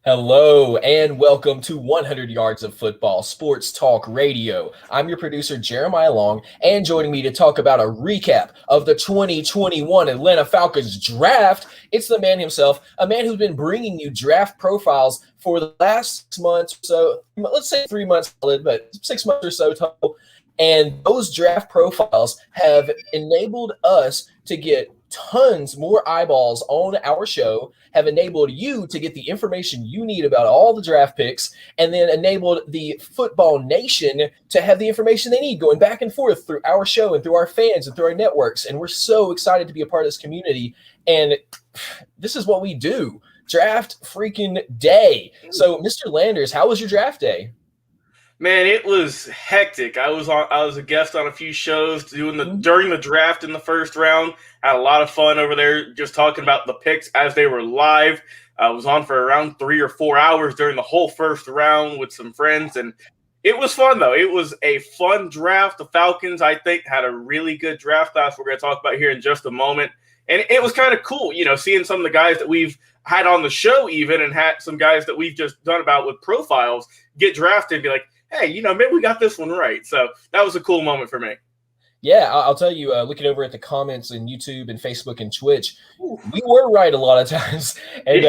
Hello and welcome to 100 Yards of Football Sports Talk Radio. I'm your producer, Jeremiah Long, and joining me to talk about a recap of the 2021 Atlanta Falcons draft, it's the man himself, a man who's been bringing you draft profiles for the last 6 months, so let's say 3 months, but 6 months or so total. And those draft profiles have enabled us to get tons more eyeballs on our show, have enabled you to get the information you need about all the draft picks, and then enabled the football nation to have the information they need going back and forth through our show and through our fans and through our networks. And we're so excited to be a part of this community. And this is what we do. Draft freaking day. So, Mr. Landers, how was your draft day? Man, it was hectic. I was a guest on a few shows during the draft in the first round. Had a lot of fun over there just talking about the picks as they were live. I was on for around 3 or 4 hours during the whole first round with some friends, and it was fun though. It was a fun draft. The Falcons, I think, had a really good draft class we're going to talk about here in just a moment. And it was kind of cool, seeing some of the guys that we've had on the show even, and had some guys that we've just done about with profiles get drafted and be like, hey, maybe we got this one right. So that was a cool moment for me. Yeah, I'll tell you, looking over at the comments in YouTube and Facebook and Twitch, we were right a lot of times. And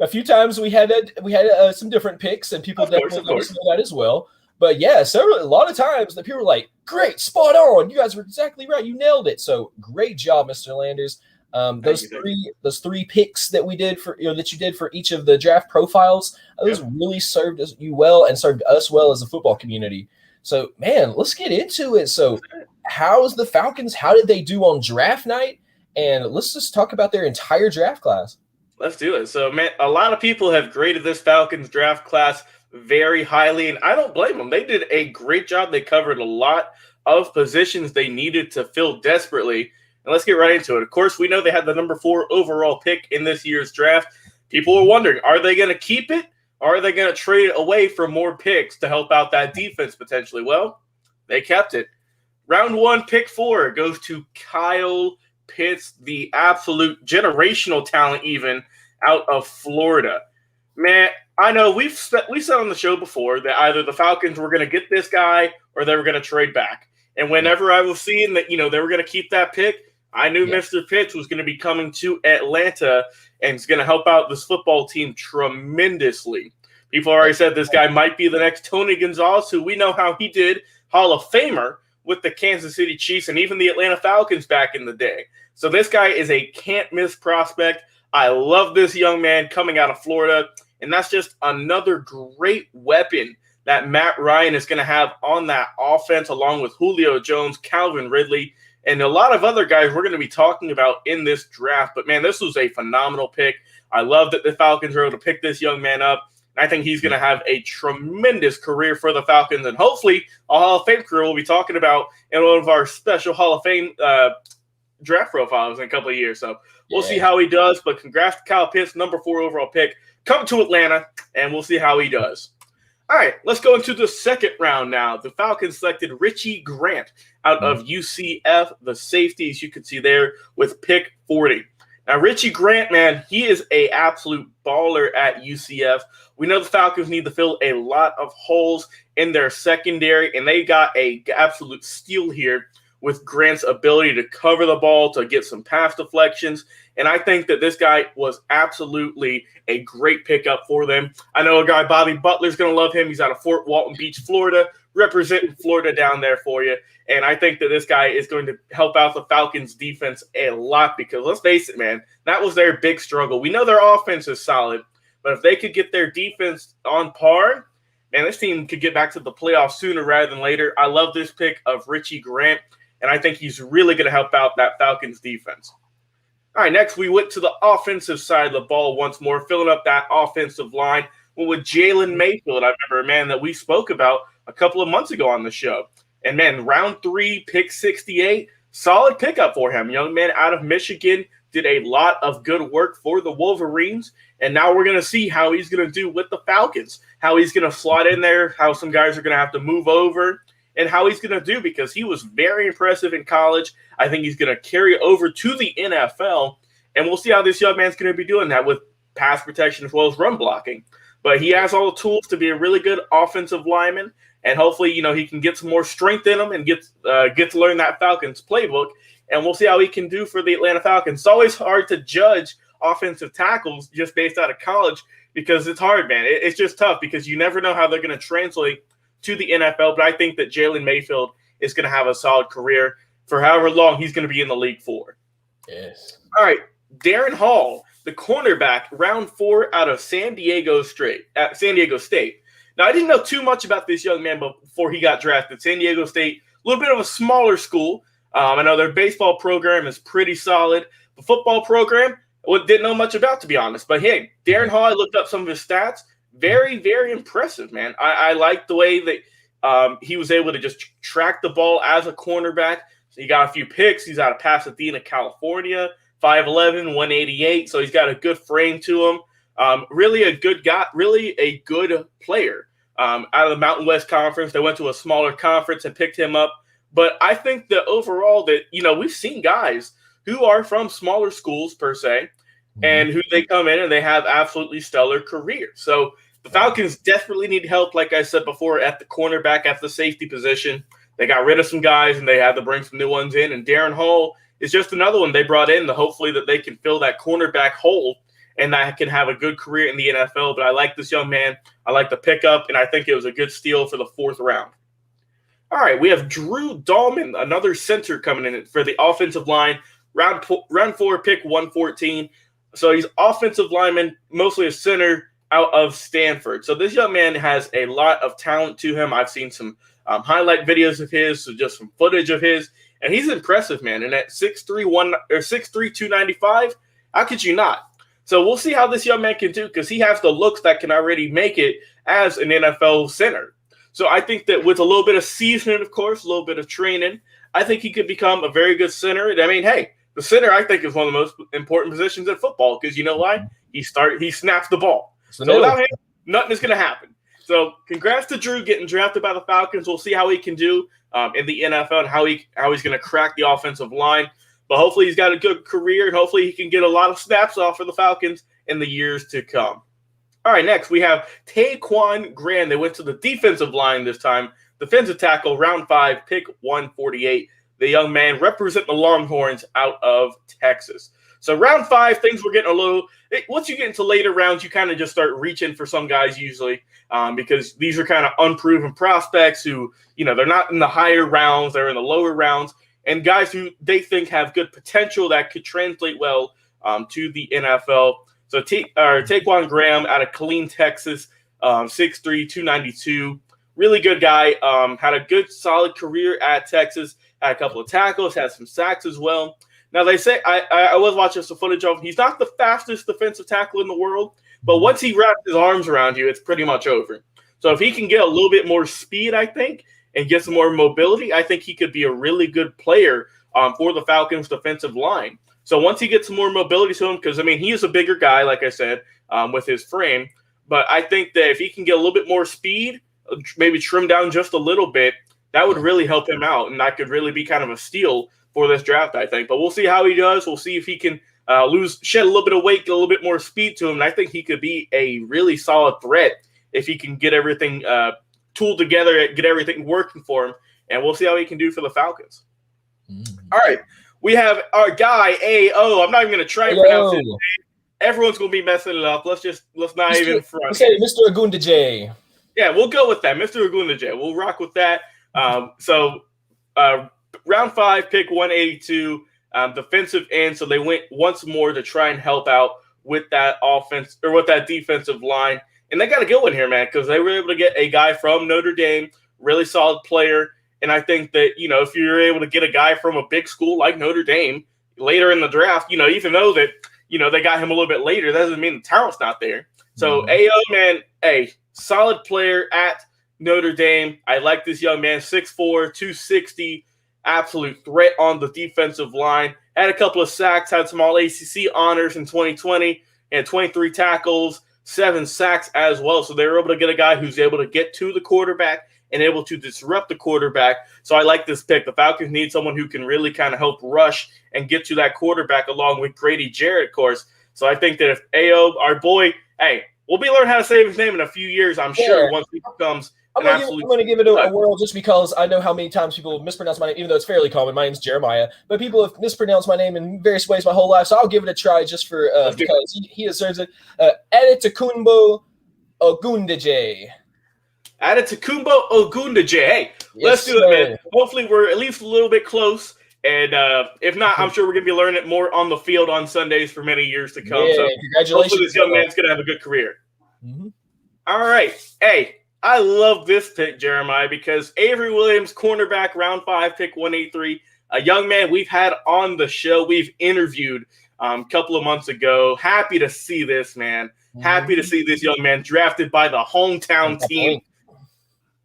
a few times we had some different picks, and people definitely let us know that as well. But yeah, a lot of times that people were like, great, spot on. You guys were exactly right. You nailed it. So great job, Mr. Landers. Those three picks that we did that you did for each of the draft profiles, those really served you well and served us well as a football community. So, man, let's get into it. So, how's the Falcons? How did they do on draft night? And let's just talk about their entire draft class. Let's do it. So, man, a lot of people have graded this Falcons draft class very highly, and I don't blame them. They did a great job. They covered a lot of positions they needed to fill desperately. And let's get right into it. Of course, we know they had the number 4 overall pick in this year's draft. People were wondering, are they going to keep it? Or are they going to trade it away for more picks to help out that defense potentially? Well, they kept it. Round 1, pick 4 goes to Kyle Pitts, the absolute generational talent even out of Florida. Man, I know we said on the show before that either the Falcons were going to get this guy or they were going to trade back. And whenever I was seeing that, they were going to keep that pick, I knew Mr. Pitts was going to be coming to Atlanta and is going to help out this football team tremendously. People already said this guy might be the next Tony Gonzalez, who we know how he did, Hall of Famer with the Kansas City Chiefs and even the Atlanta Falcons back in the day. So this guy is a can't-miss prospect. I love this young man coming out of Florida, and that's just another great weapon that Matt Ryan is going to have on that offense, along with Julio Jones, Calvin Ridley, and a lot of other guys we're going to be talking about in this draft. But, man, this was a phenomenal pick. I love that the Falcons were able to pick this young man up. I think he's going to have a tremendous career for the Falcons, and hopefully a Hall of Fame career we'll be talking about in one of our special Hall of Fame draft profiles in a couple of years. So we'll see how he does. But congrats to Kyle Pitts, number 4 overall pick. Come to Atlanta, and we'll see how he does. All right, let's go into the second round now. The Falcons selected Richie Grant out of UCF, the safety, as you can see there, with pick 40. Now, Richie Grant, man, he is an absolute baller at UCF. We know the Falcons need to fill a lot of holes in their secondary, and they got an absolute steal here with Grant's ability to cover the ball, to get some pass deflections. And I think that this guy was absolutely a great pickup for them. I know a guy, Bobby Butler's going to love him. He's out of Fort Walton Beach, Florida, representing Florida down there for you. And I think that this guy is going to help out the Falcons defense a lot because let's face it, man, that was their big struggle. We know their offense is solid, but if they could get their defense on par, man, this team could get back to the playoffs sooner rather than later. I love this pick of Richie Grant, and I think he's really going to help out that Falcons defense. All right, next we went to the offensive side of the ball once more, filling up that offensive line. Well, with Jalen Mayfield, I remember a man that we spoke about a couple of months ago on the show. And, man, round 3, pick 68, solid pickup for him. Young man out of Michigan, did a lot of good work for the Wolverines. And now we're going to see how he's going to do with the Falcons, how he's going to slot in there, how some guys are going to have to move over, and how he's going to do because he was very impressive in college. I think he's going to carry over to the NFL, and we'll see how this young man's going to be doing that with pass protection as well as run blocking. But he has all the tools to be a really good offensive lineman, and hopefully, he can get some more strength in him and get to learn that Falcons playbook. And we'll see how he can do for the Atlanta Falcons. It's always hard to judge offensive tackles just based out of college because it's hard, man. It's just tough because you never know how they're going to translate to the NFL. But I think that Jalen Mayfield is going to have a solid career for however long he's going to be in the league for. Yes. All right, Darren Hall, the cornerback, round 4 out of San Diego State. Now, I didn't know too much about this young man before he got drafted. San Diego State, a little bit of a smaller school. I know their baseball program is pretty solid. The football program, didn't know much about, to be honest. But, hey, Darren Hall, I looked up some of his stats. Very, very impressive, man. I like the way that he was able to just track the ball as a cornerback. So he got a few picks. He's out of Pasadena, California, 5'11", 188. So he's got a good frame to him. Really a good guy, really a good player. Out of the Mountain West Conference, they went to a smaller conference and picked him up. But I think that overall that, we've seen guys who are from smaller schools per se, and who they come in and they have absolutely stellar careers. So the Falcons desperately need help, like I said before, at the cornerback, at the safety position. They got rid of some guys and they had to bring some new ones in. And Darren Hall is just another one they brought in to hopefully that they can fill that cornerback hole and that can have a good career in the NFL. But I like this young man. I like the pickup, and I think it was a good steal for the 4th round. All right, we have Drew Dahlman, another center coming in for the offensive line. Round 4, pick 114. So he's offensive lineman, mostly a center out of Stanford. So this young man has a lot of talent to him. I've seen some highlight videos of his, so just some footage of his, and he's impressive, man. And at 6'3", 295, how could you not? So we'll see how this young man can do because he has the looks that can already make it as an NFL center. So I think that with a little bit of seasoning, of course, a little bit of training, I think he could become a very good center. And I mean, hey, the center I think is one of the most important positions in football because you know why? He snaps the ball. So without him, nothing is going to happen. So congrats to Drew getting drafted by the Falcons. We'll see how he can do in the NFL and how he's going to crack the offensive line. But hopefully he's got a good career, and hopefully he can get a lot of snaps off for the Falcons in the years to come. All right, next we have Taquan Graham. They went to the defensive line this time. Defensive tackle, round 5, pick 148. The young man represent the Longhorns out of Texas. So round 5, things were getting a little – once you get into later rounds, you kind of just start reaching for some guys usually because these are kind of unproven prospects who, they're not in the higher rounds. They're in the lower rounds. And guys who they think have good potential that could translate well to the NFL. So Taquan Graham out of Killeen, Texas, 6'3", 292. Really good guy. Had a good, solid career at Texas. Had a couple of tackles. Had some sacks as well. Now, they say I was watching some footage of him. He's not the fastest defensive tackle in the world, but once he wraps his arms around you, it's pretty much over. So if he can get a little bit more speed, I think, and get some more mobility, I think he could be a really good player for the Falcons' defensive line. So once he gets some more mobility to him, because, he is a bigger guy, like I said, with his frame. But I think that if he can get a little bit more speed, maybe trim down just a little bit, that would really help him out. And that could really be kind of a steal for this draft, I think. But we'll see how he does. We'll see if he can shed a little bit of weight, get a little bit more speed to him. And I think he could be a really solid threat if he can get everything tooled together, get everything working for him, and we'll see how he can do for the Falcons. All right, we have our guy A.O. I'm not even going to try and pronounce it. Everyone's going to be messing it up. Let's not even front. Let's say Mr. Agundajay. Yeah, we'll go with that, Mr. Agundajay. We'll rock with that. Round 5, pick 182, defensive end. So they went once more to try and help out with that offense or with that defensive line. And they got a good one here, man, because they were able to get a guy from Notre Dame, really solid player. And I think that, if you're able to get a guy from a big school like Notre Dame later in the draft, even though that, they got him a little bit later, that doesn't mean the talent's not there. So, A.O., man, a solid player at Notre Dame. I like this young man, 6'4", 260, absolute threat on the defensive line. Had a couple of sacks, had some All-ACC honors in 2020, and 23 tackles, 7 sacks as well. So they were able to get a guy who's able to get to the quarterback and able to disrupt the quarterback. So I like this pick. The Falcons need someone who can really kind of help rush and get to that quarterback along with Grady Jarrett, of course. So I think that if Ao, our boy, hey, we'll be learning how to say his name in a few years, I'm sure, once he becomes I'm going to give it a whirl just because I know how many times people mispronounce my name, even though it's fairly common. My name's Jeremiah, but people have mispronounced my name in various ways my whole life, so I'll give it a try just for because he deserves it. Adetokunbo Ogundeje. Adetokunbo Ogundeje. Hey, let's do it, man. Hopefully we're at least a little bit close. And if not, I'm sure we're going to be learning it more on the field on Sundays for many years to come. Yeah, so congratulations. Hopefully this young man's going to have a good career. Mm-hmm. All right. Hey, I love this pick, Jeremiah, because Avery Williams, cornerback, round 5, pick 183, a young man we've had on the show. We've interviewed a couple of months ago. Happy to see this, man. Happy to see this young man drafted by the hometown team.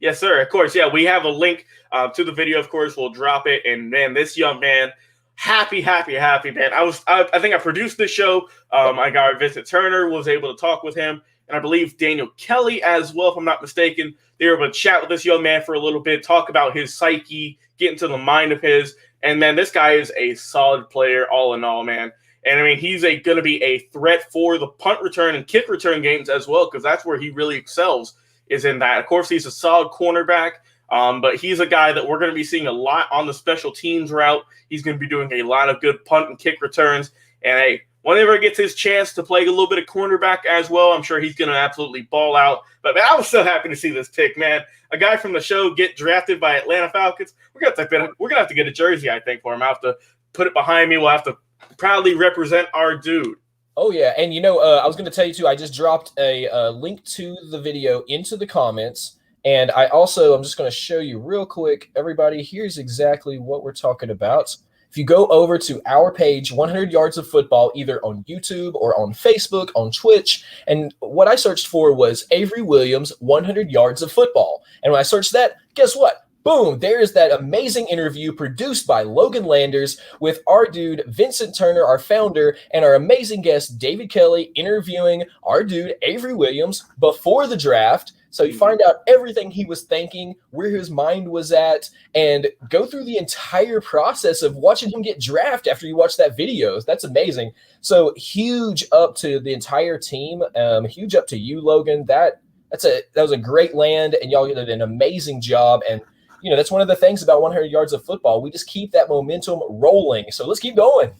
Yes, sir. Of course. Yeah, we have a link to the video. Of course, we'll drop it. And, man, this young man, happy, man. I think I produced this show. I got Vincent Turner, was able to talk with him. And I believe Daniel Kelly as well, if I'm not mistaken. They were able to chat with this young man for a little bit, talk about his psyche, get into the mind of his. And, man, this guy is a solid player all in all, man. And, I mean, he's going to be a threat for the punt return and kick return games as well, because that's where he really excels, is in that. Of course, he's a solid cornerback, but he's a guy that we're going to be seeing a lot on the special teams route. He's going to be doing a lot of good punt and kick returns. And, hey, whenever he gets his chance to play a little bit of cornerback as well, I'm sure he's going to absolutely ball out. But, man, I was so happy to see this pick, man. A guy from the show get drafted by Atlanta Falcons. We're going to have to get a jersey, I think, for him. I'll have to put it behind me. We'll have to proudly represent our dude. Oh, yeah. And, I was going to tell you, too, I just dropped a link to the video into the comments. And I'm just going to show you real quick, everybody, here's exactly what we're talking about. If you go over to our page, 100 Yards of Football, either on YouTube or on Facebook, on Twitch, and what I searched for was Avery Williams, 100 Yards of Football. And when I searched that, guess what? Boom, there's that amazing interview produced by Logan Landers with our dude, Vincent Turner, our founder, and our amazing guest, David Kelly, interviewing our dude, Avery Williams, before the draft. So you find out everything he was thinking, where his mind was at, and go through the entire process of watching him get drafted after you watch that video. That's amazing. So huge up to the entire team. Huge up to you, Logan. That was a great land, and y'all did an amazing job. And that's one of the things about 100 Yards of Football. We just keep that momentum rolling. So let's keep going.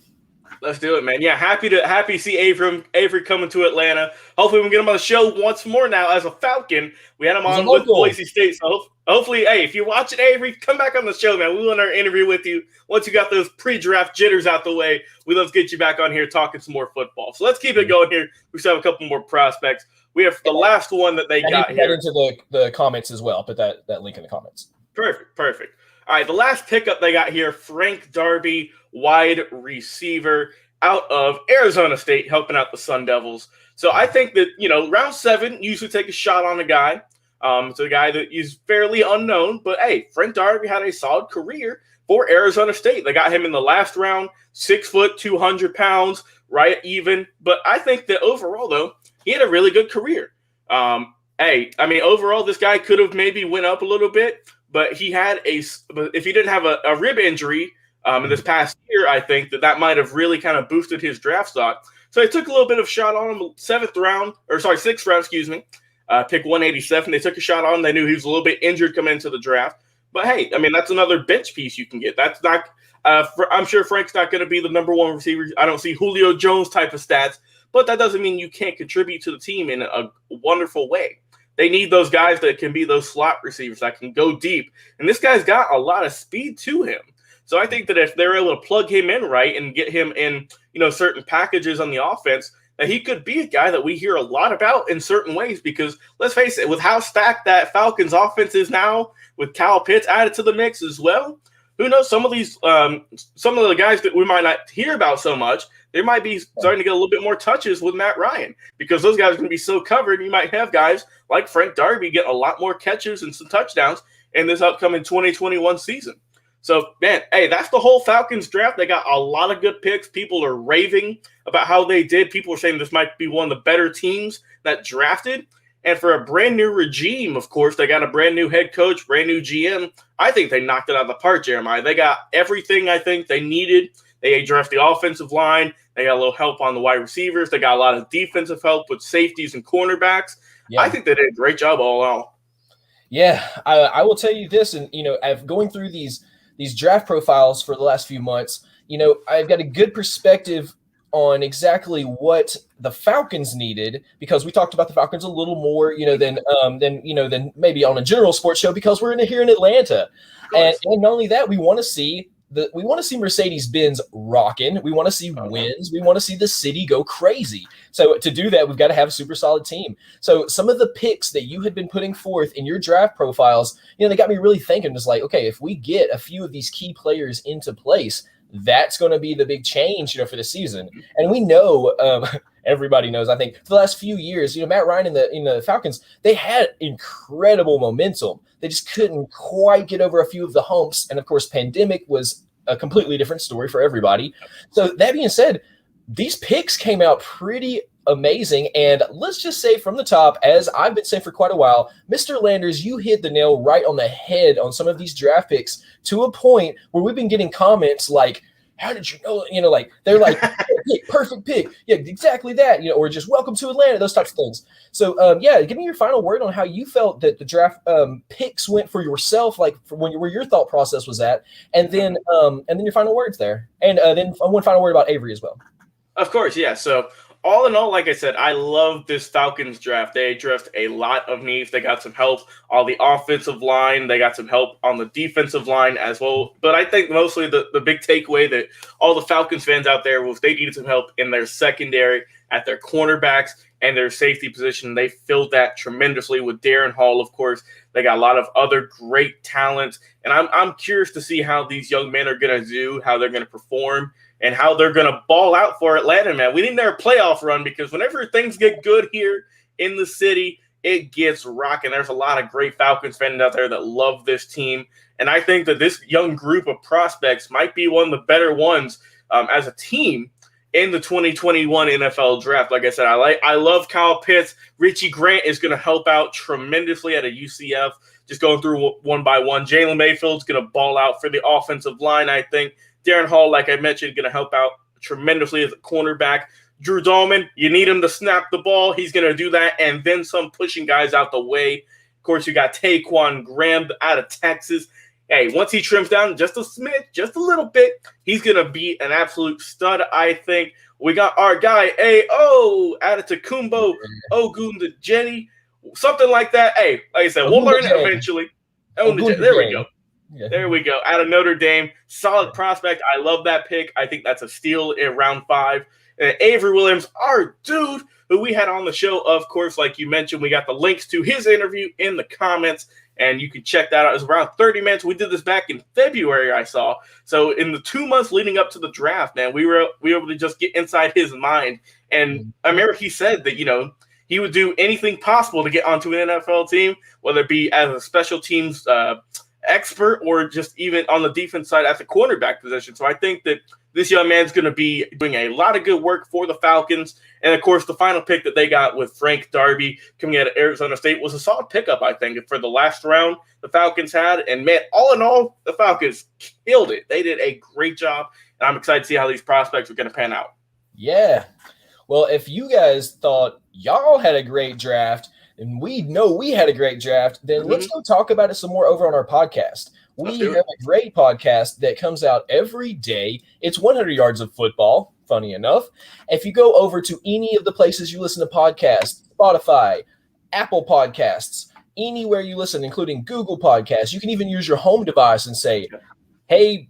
Let's do it, man. Yeah, happy to see Avery coming to Atlanta. Hopefully we can get him on the show once more now as a Falcon. We had him on with Boise State. So hopefully, hey, if you're watching Avery, come back on the show, man. We want our interview with you. Once you got those pre-draft jitters out the way, we love to get you back on here talking some more football. So let's keep it going here. We still have a couple more prospects. We have the last one that they got here. Into the comments as well. Put that link in the comments. Perfect. All right, the last pickup they got here, Frank Darby, wide receiver out of Arizona State, helping out the Sun Devils. So I think that, round 7, usually take a shot on a guy. So a guy that is fairly unknown. But, hey, Frank Darby had a solid career for Arizona State. They got him in the last round, 6 foot, 200 pounds, right even. But I think that overall, though, he had a really good career. Overall, this guy could have maybe went up a little bit. But he had if he didn't have a rib injury in this past year, I think that might have really kind of boosted his draft stock. So they took a little bit of shot on him, 6th round, pick 187. They took a shot on him. They knew he was a little bit injured coming into the draft. But hey, that's another bench piece you can get. That's not. I'm sure Frank's not going to be the number one receiver. I don't see Julio Jones type of stats, but that doesn't mean you can't contribute to the team in a wonderful way. They need those guys that can be those slot receivers that can go deep. And this guy's got a lot of speed to him. So I think that if they're able to plug him in right and get him in, certain packages on the offense, that he could be a guy that we hear a lot about in certain ways. Because let's face it, with how stacked that Falcons offense is now, with Kyle Pitts added to the mix as well, who knows, some of the guys that we might not hear about so much, they might be starting to get a little bit more touches with Matt Ryan, because those guys are going to be so covered. You might have guys like Frank Darby get a lot more catches and some touchdowns in this upcoming 2021 season. So, man, hey, that's the whole Falcons draft. They got a lot of good picks. People are raving about how they did. People are saying this might be one of the better teams that drafted. And for a brand new regime, of course, they got a brand new head coach, brand new GM. I think they knocked it out of the park, Jeremiah. They got everything I think they needed. They addressed the offensive line. They got a little help on the wide receivers. They got a lot of defensive help with safeties and cornerbacks. Yeah. I think they did a great job all in all. Yeah, I will tell you this, and I've going through these draft profiles for the last few months. I've got a good perspective on exactly what the Falcons needed, because we talked about the Falcons a little more, than maybe on a general sports show, because we're here in Atlanta, and not only that, we want to see Mercedes-Benz rocking. We want to see wins. We want to see the city go crazy. So to do that, we've got to have a super solid team. So some of the picks that you had been putting forth in your draft profiles, they got me really thinking, just like, okay, if we get a few of these key players into place, that's going to be the big change, for the season. And we know, everybody knows, I think, for the last few years, Matt Ryan and the Falcons, they had incredible momentum. They just couldn't quite get over a few of the humps. And of course, pandemic was a completely different story for everybody. So that being said, these picks came out pretty amazing. And let's just say from the top, as I've been saying for quite a while, Mr. Landers, you hit the nail right on the head on some of these draft picks, to a point where we've been getting comments like, how did you know, like, they're like, perfect pick. Yeah, exactly that, or just welcome to Atlanta, those types of things. So, give me your final word on how you felt that the draft picks went for yourself, like where your thought process was at, and then your final words there. And then one final word about Avery as well. Of course, yeah. So all in all, like I said, I love this Falcons draft. They addressed a lot of needs. They got some help on the offensive line. They got some help on the defensive line as well. But I think mostly the big takeaway that all the Falcons fans out there was they needed some help in their secondary, at their cornerbacks, and their safety position. They filled that tremendously with Darren Hall, of course. They got a lot of other great talents. And I'm curious to see how these young men are going to do, how they're going to perform, and how they're going to ball out for Atlanta, man. We need their playoff run, because whenever things get good here in the city, it gets rocking. There's a lot of great Falcons fans out there that love this team. And I think that this young group of prospects might be one of the better ones as a team in the 2021 NFL draft. Like I said, I love Kyle Pitts. Richie Grant is going to help out tremendously at a UCF, just going through one by one. Jalen Mayfield's going to ball out for the offensive line, I think. Darren Hall, like I mentioned, going to help out tremendously as a cornerback. Drew Dahlman, you need him to snap the ball. He's going to do that, and then some, pushing guys out the way. Of course, you got Taquan Graham out of Texas. Hey, once he trims down just a smidge, just a little bit, he's going to be an absolute stud, I think. We got our guy, A.O., out of Tacumbo, Ogun the Jenny, something like that. Hey, like I said, we'll learn it eventually. There we go. Yeah. There we go. Out of Notre Dame, solid prospect. I love that pick. I think that's a steal in round 5. And Avery Williams, our dude, who we had on the show, of course, like you mentioned, we got the links to his interview in the comments, and you can check that out. It was around 30 minutes. We did this back in February, I saw. So in the 2 months leading up to the draft, man, we were able to just get inside his mind. And I remember he said that, he would do anything possible to get onto an NFL team, whether it be as a special teams expert or just even on the defense side at the cornerback position. So I think that this young man's going to be doing a lot of good work for the Falcons. And, of course, the final pick that they got with Frank Darby coming out of Arizona State was a solid pickup, I think, for the last round the Falcons had. And, man, all in all, the Falcons killed it. They did a great job, and I'm excited to see how these prospects are going to pan out. Yeah. Well, if you guys thought y'all had a great draft and we know we had a great draft, then let's go talk about it some more over on our podcast. We have a great podcast that comes out every day. It's 100 Yards of Football, funny enough. If you go over to any of the places you listen to podcasts, Spotify, Apple Podcasts, anywhere you listen, including Google Podcasts, you can even use your home device and say, hey,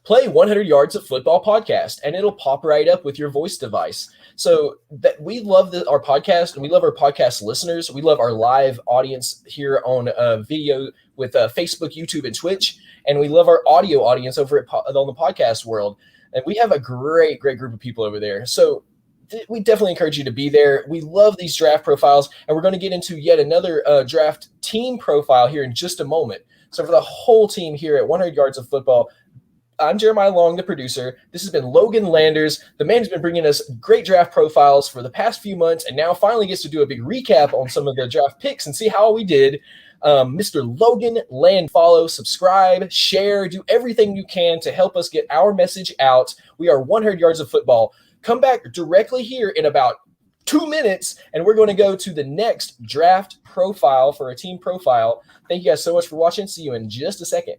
play 100 Yards of Football podcast, and it'll pop right up with your voice device. So that we love our podcast, and we love our podcast listeners. We love our live audience here on video with Facebook, YouTube, and Twitch, and we love our audio audience over on the podcast world. And we have a great group of people over there. So we definitely encourage you to be there. We love these draft profiles, and we're going to get into yet another draft team profile here in just a moment. So for the whole team here at 100 Yards of Football, I'm Jeremiah Long, the producer. This has been Logan Landers. The man has been bringing us great draft profiles for the past few months, and now finally gets to do a big recap on some of the draft picks and see how we did. Mr. Logan Land, follow, subscribe, share, do everything you can to help us get our message out. We are 100 Yards of Football. Come back directly here in about 2 minutes, and we're going to go to the next draft profile for a team profile. Thank you guys so much for watching. See you in just a second.